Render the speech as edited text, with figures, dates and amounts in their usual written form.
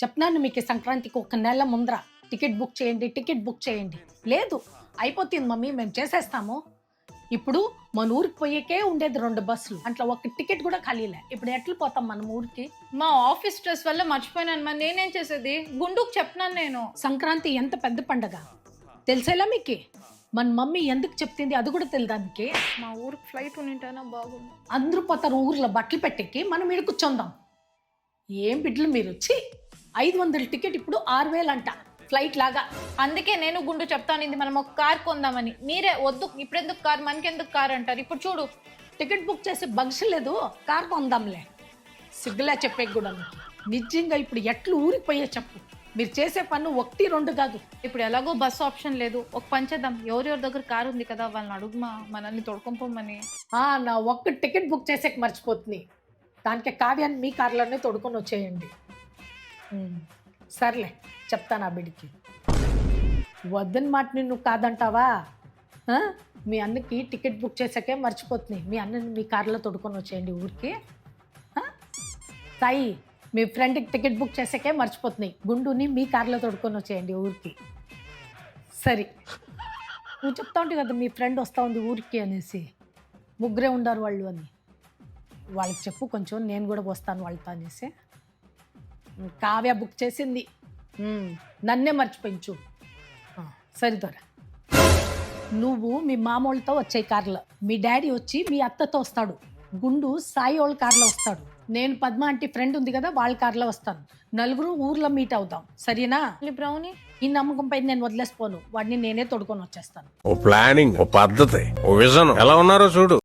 చెప్తున్నాను మీకు సంక్రాంతికి ఒక నెల ముందర టికెట్ బుక్ చేయండి, టికెట్ బుక్ చేయండి. లేదు, అయిపోతుంది మమ్మీ, మేము చేసేస్తాము. ఇప్పుడు మన ఊరికి పోయేకే ఉండేది 2 బస్సులు, అట్లా ఒక టికెట్ కూడా ఖాళీలే. ఇప్పుడు ఎట్లా పోతాం మనం ఊరికి? మా ఆఫీస్ స్ట్రెస్ వల్ల మర్చిపోయినాను. మరి నేనేం చేసేది? గుండుకు చెప్పినాను నేను. సంక్రాంతి ఎంత పెద్ద పండగ తెలిసేలా మీకు? మన మమ్మీ ఎందుకు చెప్తుంది అది కూడా తెలియదానికి. మా ఊరికి ఫ్లైట్ ఉంటేనా బాగుంది. అందరూ పోతారు ఊర్లో బట్టలు పెట్టేకి, మనం ఈడ కూర్చొందాం. ఏం బిడ్డలు మీరు వచ్చి 500 టికెట్ ఇప్పుడు 6000 అంట ఫ్లైట్ లాగా. అందుకే నేను గుండు చెప్తాను, మనం ఒక కార్ కొందామని. మీరే వద్దు, ఇప్పుడెందుకు కార్, మనకెందుకు కార్ అంటారు. ఇప్పుడు చూడు, టికెట్ బుక్ చేసే బగ్స్ లేదు, కార్ కొందాంలే. సిగ్గులే చెప్పే కూడా నిజంగా ఇప్పుడు ఎట్లు ఊరికి పోయే చెప్పు. మీరు చేసే పన్ను 1, 2 కాదు. ఇప్పుడు ఎలాగో బస్ ఆప్షన్ లేదు, ఒక పని చేద్దాం. ఎవరెవరి దగ్గర కార్ ఉంది కదా, వాళ్ళని అడుగుమా మనల్ని తొడుకొనిపోమని. నా ఒక్క టికెట్ బుక్ చేసేకి మర్చిపోతుంది. దానికి కావ్యాన్ని మీ కార్లోనే తొడుకొని వచ్చేయండి. సర్లే, చెప్తాను ఆ బిడికి. వద్దని మాటని నువ్వు కాదంటావా? మీ అన్నకి టికెట్ బుక్ చేసాకే మర్చిపోతుంది. మీ అన్నని మీ కార్లో తొడుకొని వచ్చేయండి ఊరికి. సాయి, మీ ఫ్రెండ్కి టికెట్ బుక్ చేసాకే మర్చిపోతుంది. గుండుని మీ కార్లో తొడుకొని వచ్చేయండి ఊరికి. సరే, నువ్వు చెప్తా ఉంటావు కదా మీ ఫ్రెండ్ వస్తూ ఉంది ఊరికి అనేసి, ముగ్గురే ఉండారు వాళ్ళు అని. వాళ్ళకి చెప్పు కొంచెం, నేను కూడా వస్తాను వాళ్ళతో అనేసి. కావ్య బుక్ చేసింది, నన్నే మర్చిపోయించు. సరే దొరా, నువ్వు మీ మామూళ్ళతో వచ్చే కార్లో, మీ డాడీ వచ్చి మీ అత్తతో వస్తాడు, గుండు సాయి వాళ్ళ కార్లో వస్తాడు, నేను పద్మ ఆంటీ ఫ్రెండ్ ఉంది కదా వాళ్ళ కార్లో వస్తాను. నలుగురు ఊర్లో మీట్ అవుతాం, సరేనా? బ్రౌనీ, ఈ నమ్మకం పైన నేను వదిలేసిపోను. వాడిని నేనే తొడుకొని వచ్చేస్తాను. ఓ ప్లానింగ్, ఓ పద్ధతి, ఓ విజన్ ఎలా ఉన్నారో చూడు.